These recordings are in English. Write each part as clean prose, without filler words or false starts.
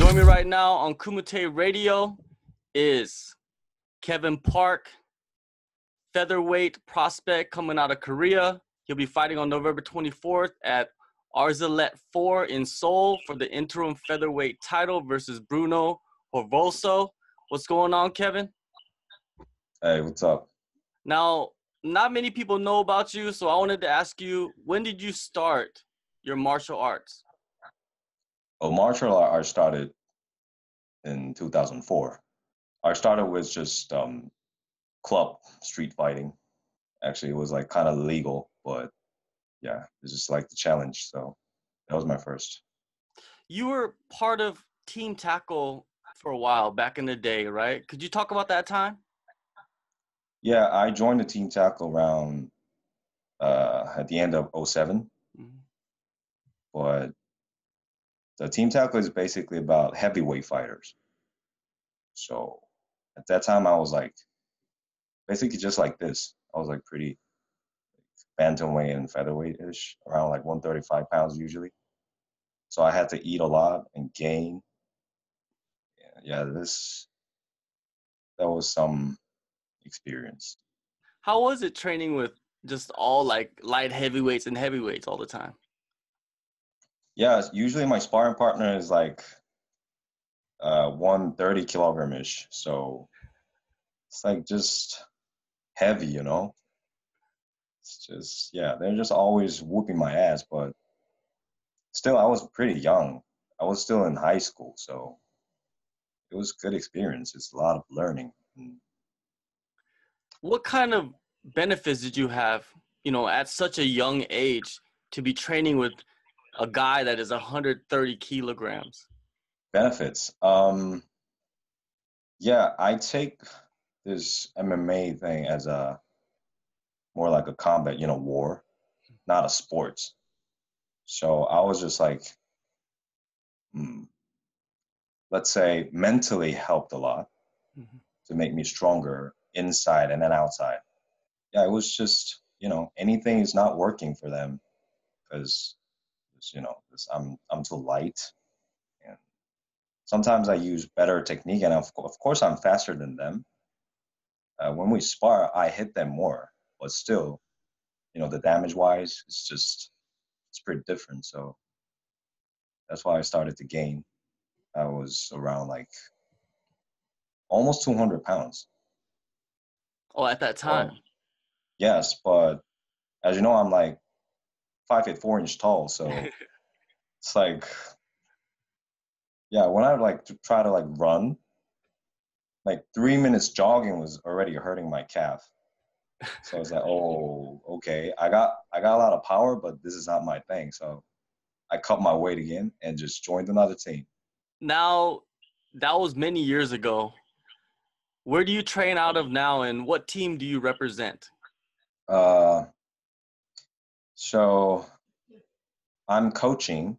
Join me right now on Kumite Radio is Kevin Park, featherweight prospect coming out of Korea. He'll be fighting on November 24th at Arzalet 4 in Seoul for the interim featherweight title versus Bruno Roverso. What's going on, Kevin? Hey, what's up? Now, not many people know about you, so I wanted to ask you, when did you start your martial arts? Well, martial art started in 2004. I started with just club street fighting. Actually, it was like kind of legal, but yeah, it's just like the challenge. So that was my first. You were part of Team Tackle for a while back in the day, right? Could you talk about that time? Yeah, I joined the team tackle around at the end of '07. Mhm. But the team tackle is basically about heavyweight fighters. So at that time, I was like basically just like this. I was like pretty bantamweight and featherweight-ish, around like 135 pounds usually. So I had to eat a lot and gain. Yeah, that was some experience. How was it training with just all like light heavyweights and heavyweights all the time? Yeah, usually my sparring partner is like 130 kilogram-ish. So it's like just heavy, you know? It's just, yeah, they're just always whooping my ass. But still, I was pretty young. I was still in high school. So it was a good experience. It's a lot of learning. What kind of benefits did you have, at such a young age to be training with a guy that is 130 kilograms? Benefits. Yeah, I take this MMA thing as a more like a combat, war, not a sports. So I was just like, mm, let's say, mentally helped a lot Mhm. to make me stronger inside and then outside. Yeah, it was just, anything is not working for them because, 'cause I'm too light, and sometimes I use better technique, and of course I'm faster than them. When we spar, I hit them more, but still, the damage wise, it's pretty different. So that's why I started to gain. I was around like almost 200 pounds. Oh, at that But time. yes, but as you know, I'm like 5 feet 4 inch tall. So it's like, yeah, when I like to try to like run, like 3 minutes jogging was already hurting my calf. So I was like, oh, okay. I got a lot of power, but this is not my thing. So I cut my weight again and just joined another team. Now, that was many years ago. Where do you train out of now, and what team do you represent? Uh, so I'm coaching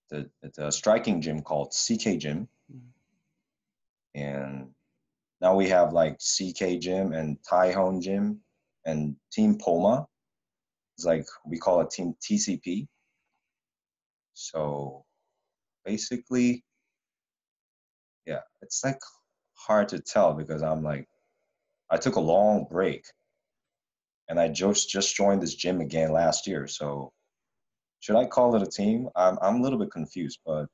the striking gym called CK Gym, and now we have like CK Gym and Hyon Gym and Team Poma. It's like we call it Team TCP. So basically, yeah, it's like hard to tell because I took a long break and I just joined this gym again last year. So should I call it a team? I'm a little bit confused, but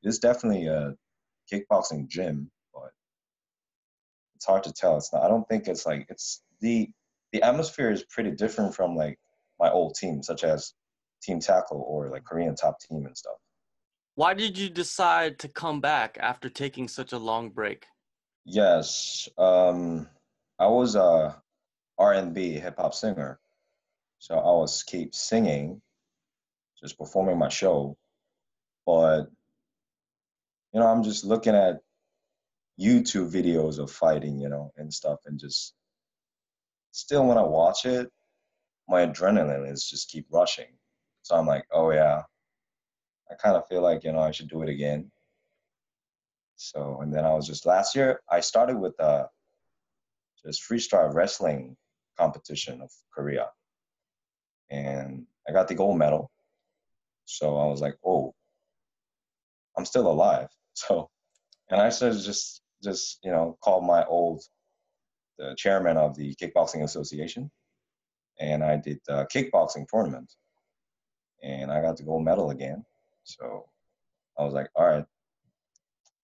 it's definitely a kickboxing gym, but it's hard to tell. It's not. I don't think it's like it's the atmosphere is pretty different from like my old team, such as Team Tackle or like Korean Top Team and stuff. Why did you decide to come back after taking such a long break? Yes, I was a R&B hip hop singer, so I was keep singing, just performing my show. But I'm just looking at YouTube videos of fighting, and stuff, and just still when I watch it, my adrenaline is just keep rushing. So I'm like, oh yeah, I kind of feel like I should do it again. So and then I was just last year I started with just freestyle wrestling competition of Korea, and I got the gold medal. So I was like, oh, I'm still alive. So, and I said just called my the chairman of the kickboxing association, and I did the kickboxing tournament, and I got the gold medal again. So I was like, all right,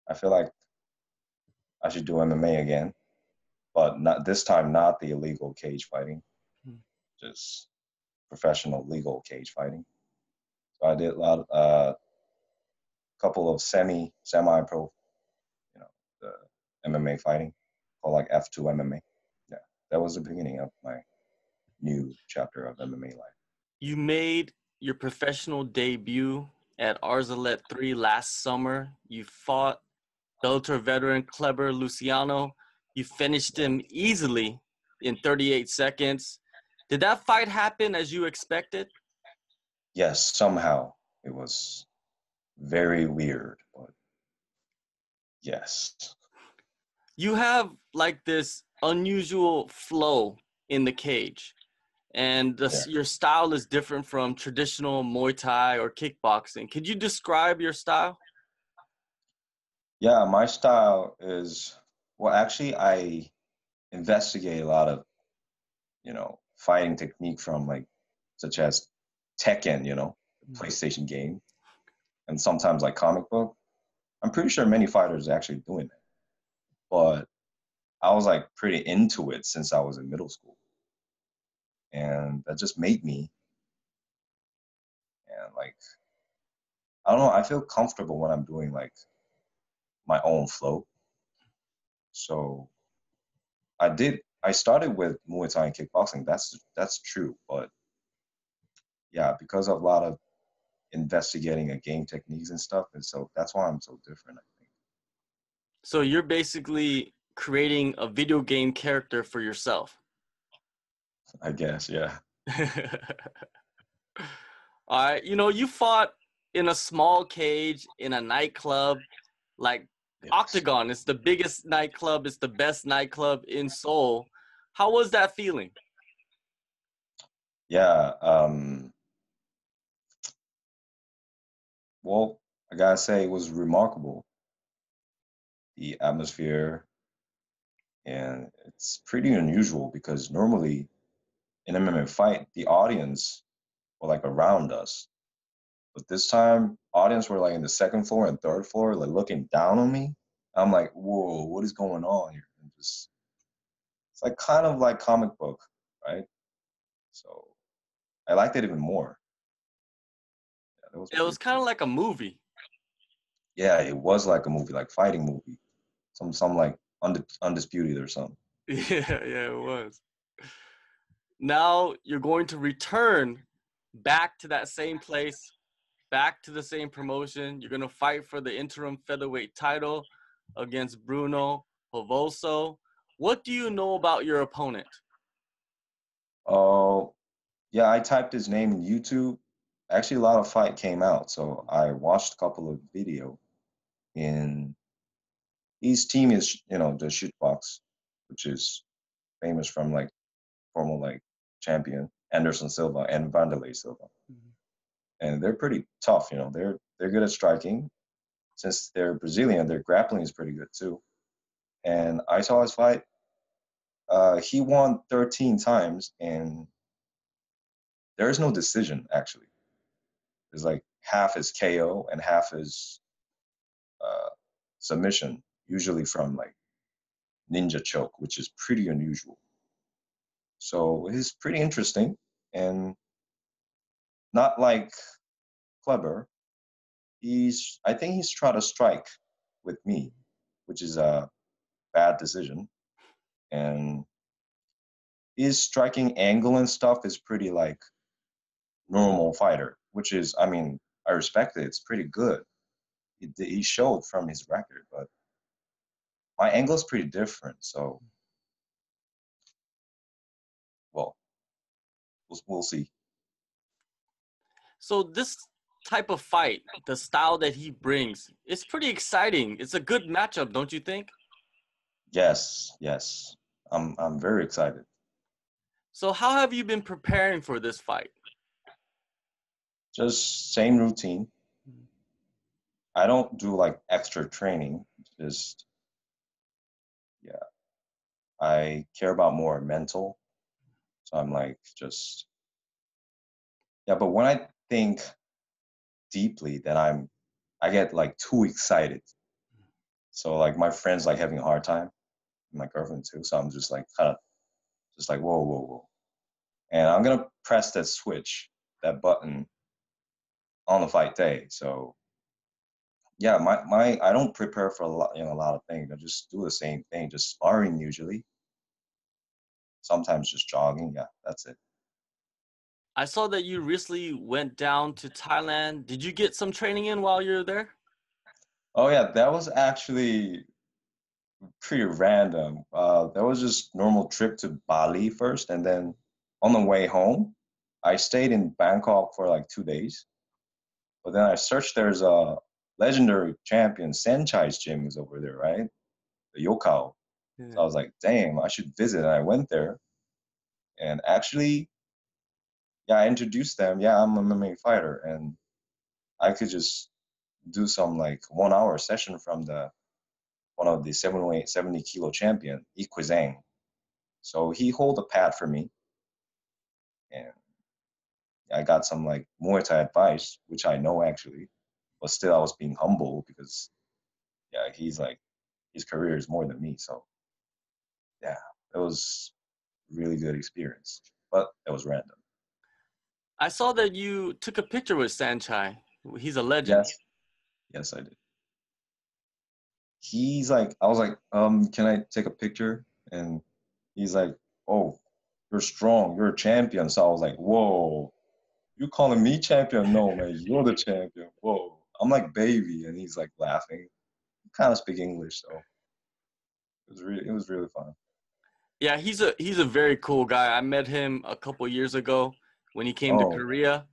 I feel like I should do MMA again, but not this time, not the illegal cage fighting, just professional legal cage fighting. So I did a lot, couple of semi-pro, the MMA fighting, called like F2 MMA. Yeah, that was the beginning of my new chapter of MMA life. You made your professional debut at Arzalet 3 last summer. You fought Bellator veteran Kleber Luciano. You finished him easily in 38 seconds. Did that fight happen as you expected? Yes, somehow it was very weird, but yes. You have like this unusual flow in the cage, and Yeah. your style is different from traditional Muay Thai or kickboxing. Could you describe your style? Yeah, my style is, well, actually, I investigate a lot of, fighting technique from like, such as Tekken, the PlayStation game, and sometimes like comic book. I'm pretty sure many fighters are actually doing that. But I was like pretty into it since I was in middle school. And that just made me, and like, I don't know, I feel comfortable when I'm doing like my own flow. So I started with Muay Thai and kickboxing. That's true. But yeah, because of a lot of investigating a game techniques and stuff, and so that's why I'm so different, I think. So you're basically creating a video game character for yourself. I guess, yeah. All right. You fought in a small cage in a nightclub, like Yes. Octagon. It's the biggest nightclub. It's the best nightclub in Seoul. How was that feeling? Yeah. Well, I gotta say it was remarkable. The atmosphere, and it's pretty unusual because normally in an MMA fight, the audience were like around us. But this time, audience were like in the second floor and third floor, like looking down on me. I'm like, whoa, what is going on here? And just it's like kind of like comic book, right? So I liked it even more. Yeah, that was It was pretty kind cool. of like a movie. Yeah, it was like a movie, like fighting movie, some like undisputed or something. Yeah, it was. Now you're going to return back to that same place, back to the same promotion. You're going to fight for the interim featherweight title against Bruno Roverso. What do you know about your opponent? Oh, yeah, I typed his name in YouTube. Actually, a lot of fight came out, so I watched a couple of video. In his team is, the shootbox, which is famous from like former like champion Anderson Silva and Vanderlei Silva, and they're pretty tough. They're good at striking. Since they're Brazilian, their grappling is pretty good too. And I saw his fight. He won 13 times, and there is no decision actually. There's like half is KO and half is uh, submission, usually from like ninja choke, which is pretty unusual. So he's pretty interesting and not like Kleber. I think he's trying to strike with me, which is a bad decision. And his striking angle and stuff is pretty like normal fighter, which is, I mean, I respect it. It's pretty good. He showed from his record, but my angle is pretty different. So, well, we'll see. So this type of fight, the style that he brings, it's pretty exciting. It's a good matchup, don't you think? Yes, yes. I'm very excited. So how have you been preparing for this fight? Just same routine. I don't do like extra training. Just yeah, I care about more mental. So I'm like just yeah. But when I think deeply, then I get like too excited. So like my friends like having a hard time, my girlfriend too. So I'm just like kind of just like whoa, whoa, whoa, and I'm gonna press that switch, that button on the fight day. So yeah, my I don't prepare for a lot, a lot of things. I just do the same thing, just sparring usually. Sometimes just jogging. Yeah, that's it. I saw that you recently went down to Thailand. Did you get some training in while you were there? Oh yeah, that was actually pretty random. That was just normal trip to Bali first, and then on the way home, I stayed in Bangkok for like 2 days. But then I searched. There's a legendary champion, Sanchez James over there, right? The Yokao. So Yeah. I was like, damn, I should visit. And I went there, and actually, yeah, I introduced them. Yeah, I'm a MMA fighter, and I could just do some like 1 hour session from the one of the 70 kilo champion, Ikwizang. So he hold a pad for me, and I got some like Muay Thai advice, which I know actually, but still I was being humble because yeah, he's like his career is more than me. So yeah, it was really good experience, but it was random. I saw that you took a picture with Sanchai. He's a legend. Yes, yes, I did. He's like, I was like, can I take a picture? And he's like, oh, you're strong, you're a champion. So I was like, whoa, you calling me champion? No, man, you're the champion. Whoa, I'm like baby, and he's like laughing. Kind of speak English, so it was really fun. Yeah, he's a very cool guy. I met him a couple years ago when he came to Oh, Korea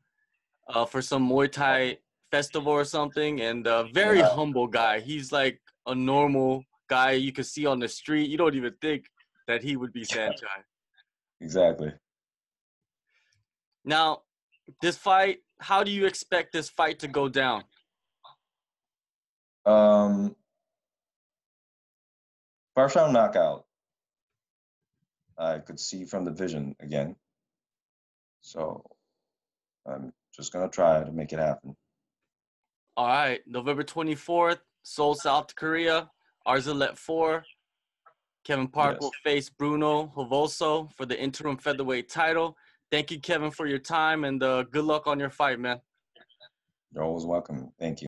for some Muay Thai festival or something, and very yeah, humble guy. He's like a normal guy you could see on the street. You don't even think that he would be Sanchai. exactly. Now, this fight, how do you expect this fight to go down? Um, First round knockout. I could see from the vision again, so I'm just gonna try to make it happen. All right, November 24th, Seoul, South Korea, Arzalet 4. Kevin Park Yes, will face Bruno Roverso for the interim featherweight title. Thank you, Kevin, for your time, and good luck on your fight, man. you're always welcome. Thank you.